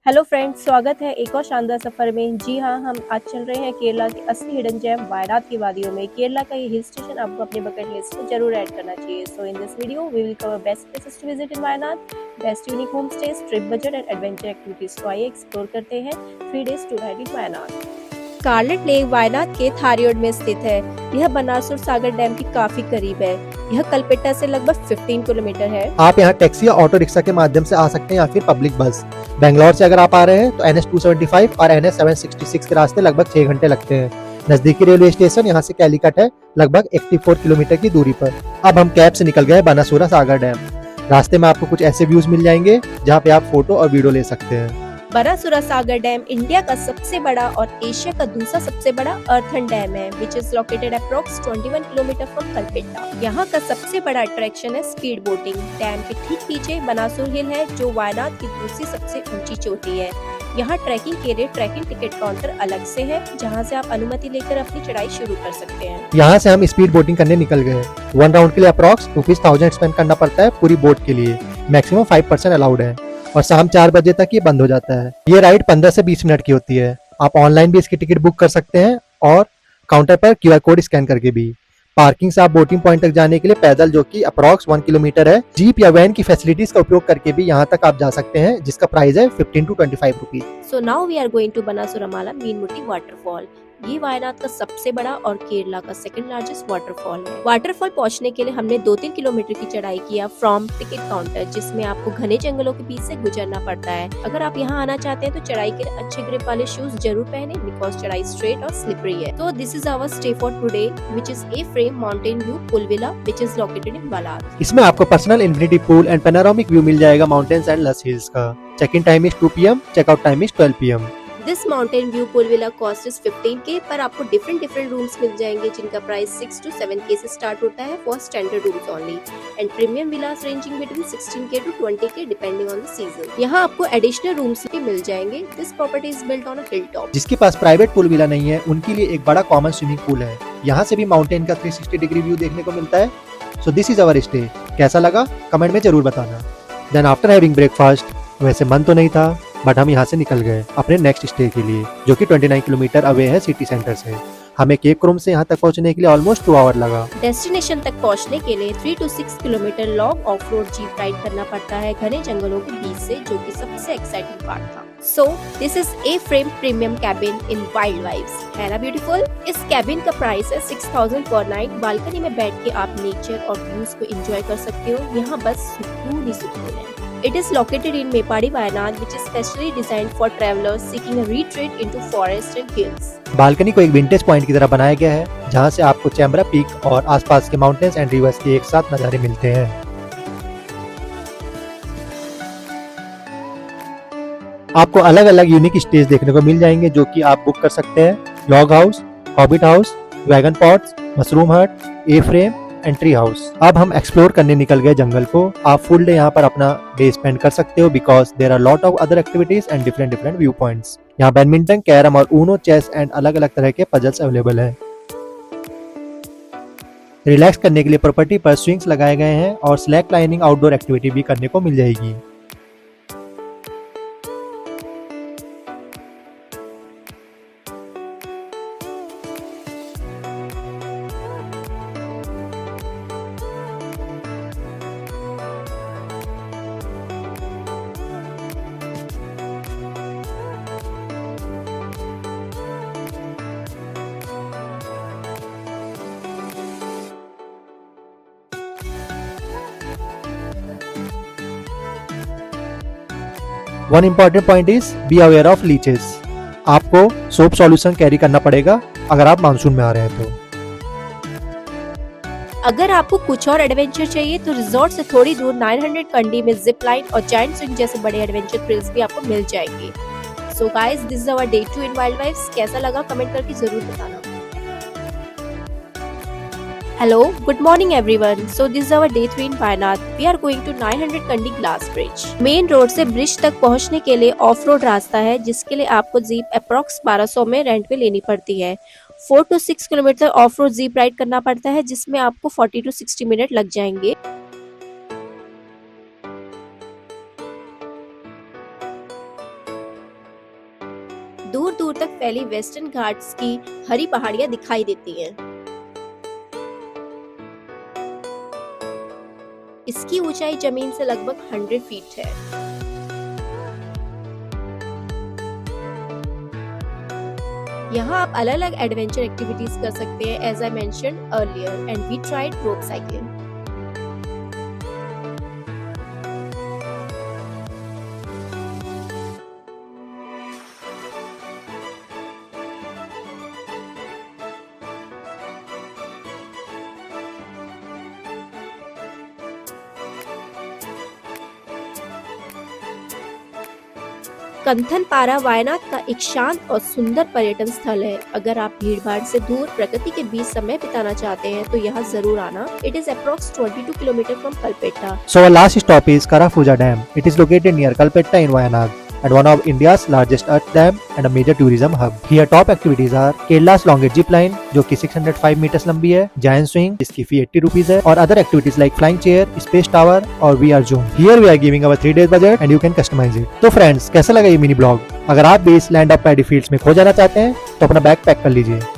Hello friends, स्वागत है एक और शानदार सफर में। जी हाँ, हम आज चल रहे हैं केरला की असली हिडन जेम वायनाड की वादियों में। केरला का ये हिल स्टेशन आपको अपने बकेट लिस्ट में जरूर ऐड करना चाहिए। So in this video we will cover best places to visit in Wayanad, best unique homestays, trip budget and adventure activities. तो आइए एक्सप्लोर करते हैं 3 days to ride in Wayanad. Scarlet lake Wayanad के थारियोड में स्थित है। यह बनासुर सागर डैम के काफी करीब है। यह कलपेट्टा से लगभग 15 किलोमीटर है। आप यहाँ टैक्सी या ऑटो रिक्शा के माध्यम से आ सकते हैं या फिर पब्लिक बस। बेंगलोर से अगर आप आ रहे हैं तो NH 275 और NH 766 के रास्ते लगभग 6 घंटे लगते हैं। नजदीकी रेलवे स्टेशन यहाँ से कैलीकट है, लगभग 84 किलोमीटर की दूरी पर। अब हम कैब से निकल गए बनासुरा सागर डैम। रास्ते में आपको कुछ ऐसे व्यूज मिल जाएंगे जहाँ पे आप फोटो और वीडियो ले सकते हैं। बनासुरा सागर डैम इंडिया का सबसे बड़ा और एशिया का दूसरा सबसे बड़ा अर्थन डैम है, विच is located approx 21 kilometre from Kalpetta. यहाँ का सबसे बड़ा अट्रैक्शन है स्पीड बोटिंग। डैम के ठीक पीछे बनासुर हिल है, जो वायनाड की दूसरी सबसे ऊंची चोटी है। यहाँ ट्रैकिंग के लिए ट्रैकिंग टिकट काउंटर अलग से है, जहाँ से आप अनुमति लेकर अपनी चढ़ाई शुरू कर सकते हैं। यहाँ से हम स्पीड बोटिंग करने निकल गए। 1 राउंड के लिए अप्रॉक्स ₹1000 स्पेंड करना पड़ता है पूरी बोट के लिए। मैक्सिमम 5% अलाउड है और शाम 4 बजे तक ये बंद हो जाता है। ये राइड 15 से 20 मिनट की होती है। आप ऑनलाइन भी इसकी टिकट बुक कर सकते हैं और काउंटर पर QR कोड स्कैन करके भी। पार्किंग से आप बोटिंग पॉइंट तक जाने के लिए पैदल, जो कि अप्रॉक्स 1 किलोमीटर है, जीप या वैन की फैसिलिटीज का उपयोग करके भी यहाँ तक आप जा सकते हैं, जिसका प्राइस है 15 to 25 rupees. So now we are going to Banasuramala Meenmutty waterfall. ये वायनाड का सबसे बड़ा और केरला का सेकंड लार्जेस्ट वाटरफॉल है। वाटरफॉल पहुंचने के लिए हमने 2-3 किलोमीटर की चढ़ाई किया फ्रॉम टिकट काउंटर, जिसमें आपको घने जंगलों के बीच से गुजरना पड़ता है। अगर आप यहाँ आना चाहते हैं तो चढ़ाई के लिए अच्छे ग्रिप वाले शूज जरूर पहने, बिकॉज चढ़ाई स्ट्रेट और स्लिपरी है। तो this is our stay for today, which is a frame mountain view pool villa, which is located in Valad. इसमें आपको personal infinity pool and panoramic view मिल जाएगा माउंटेन्स एंड लस हिल्स का। Check in time is 2 PM, checkout time is 12 PM। This mountain view pool villa cost is 15K, पर आपको different rooms मिल जाएंगे, जिनका price 6 to 7K से start होता है for standard rooms only, and premium Vilas ranging between 16K to 20K depending on the season. यहाँ आपको additional rooms भी मिल जाएंगे। This property is built on a hill top. जिसके पास प्राइवेट पूल विला नहीं है, उनके लिए एक बड़ा कॉमन स्विमिंग पूल है। यहाँ से भी माउंटेन का 360 डिग्री व्यू देखने को मिलता है। So this is our stay. कैसा लगा कमेंट में जरूर बताना। देन आफ्टर हैविंग ब्रेकफास्ट, वैसे मन तो नहीं था, बट हम यहाँ से निकल गए अपने नेक्स्ट स्टे के लिए, जो कि 29 किलोमीटर अवे है सिटी सेंटर से। हमें केप क्रोम से यहाँ तक पहुँचने के लिए ऑलमोस्ट 2 आवर लगा। डेस्टिनेशन तक पहुँचने के लिए 3 to 6 kilometre long off road jeep ride करना पड़ता है घने जंगलों के बीच से, जो कि सबसे एक्साइटिंग पार्ट था। So this is a frame premium cabin in wild vibes, है ना ब्यूटीफुल। इस कैबिन का प्राइस है 6000 पर नाइट। बालकनी में बैठ के आप नेचर और व्यूज को एंजॉय कर सकते हो। यहाँ बस सुकून ही सुकून है। It is located in Mepadi, Wayanad, which is specially designed for travelers seeking a retreat into forest and hills. Balcony को एक विंटेज पॉइंट की तरह बनाया गया है, जहाँ से आपको चैम्बरा पीक और आसपास के माउंटेन्स एंड रिवर्स के एक साथ नज़ारे मिलते हैं। आपको अलग अलग यूनिक स्टेज देखने को मिल जाएंगे, जो कि आप बुक कर सकते हैं। Log house, hobbit house, wagon pots, mushroom हट, a frame and tree house. अब हम एक्सप्लोर करने निकल गए जंगल को। आप फुल डे यहाँ पर अपना डे स्पेंड कर सकते हो, because there are lot of other activities and different view points. यहाँ बैडमिंटन, कैरम और ऊनो, चेस एंड अलग अलग तरह के पजल्स अवेलेबल हैं। रिलैक्स करने के लिए प्रॉपर्टी पर स्विंग्स लगाए गए हैं और स्लैक लाइनिंग आउटडोर एक्टिविटी भी करने को मिल जाएगी। One important point is be aware of leches. आपको सोप सॉल्यूशन कैरी करना पड़ेगा अगर आप मानसून में आ रहे हैं तो। अगर आपको कुछ और एडवेंचर चाहिए तो रिजॉर्ट से थोड़ी दूर 900 कंडी में जिप लाइन और जायंट स्विंग जैसे बड़े एडवेंचर थ्रिल्स भी आपको मिल जाएंगे। So guys, this is our day 2 in wild vibes. कैसा लगा कमेंट करके जरूर बताना। Hello, good morning everyone. So this is our day 3 in Wayanad. We are going to 900 Kandi Glass Bridge. Main road से ब्रिज तक पहुंचने के लिए ऑफ रोड रास्ता है, जिसके लिए आपको जीप अप्रॉक्स 1200 में रेंट पे लेनी पड़ती है। 4 to 6 kilometre of road jeep ride करना पड़ता है, जिसमें आपको 40 to 60 मिनट लग जाएंगे। दूर दूर तक फैली वेस्टर्न घाट्स की हरी पहाड़ियां दिखाई देती हैं। इसकी ऊंचाई जमीन से लगभग 100 फीट है। यहाँ आप अलग अलग एडवेंचर एक्टिविटीज कर सकते हैं, as I mentioned earlier, and we tried rope cycling. Kanthanpara Wayanad का एक शांत और सुंदर पर्यटन स्थल है। अगर आप भीड़ भाड़ से दूर प्रकृति के बीच समय बिताना चाहते हैं तो यहाँ जरूर आना। It is approx 22 kilometre from Kalpetta. So our last stop is Karafuja Dam. It is located near Kalpetta in Wayanad and one of India's largest earth dam and a major tourism hub. Here top activities are Kerala's longest zip line जो कि 605 meters लंबी है, giant swing जिसकी फी 80 rupees है, और other activities like flying chair, space tower और VR zone. Here we are giving our 3 days budget and you can customize it. तो friends, कैसा लगा ये मिनी ब्लॉग? अगर आप भी इस लैंड ऑफ पैडी फील्ड्स में खो जाना चाहते हैं तो अपना बैग पैक कर लीजिए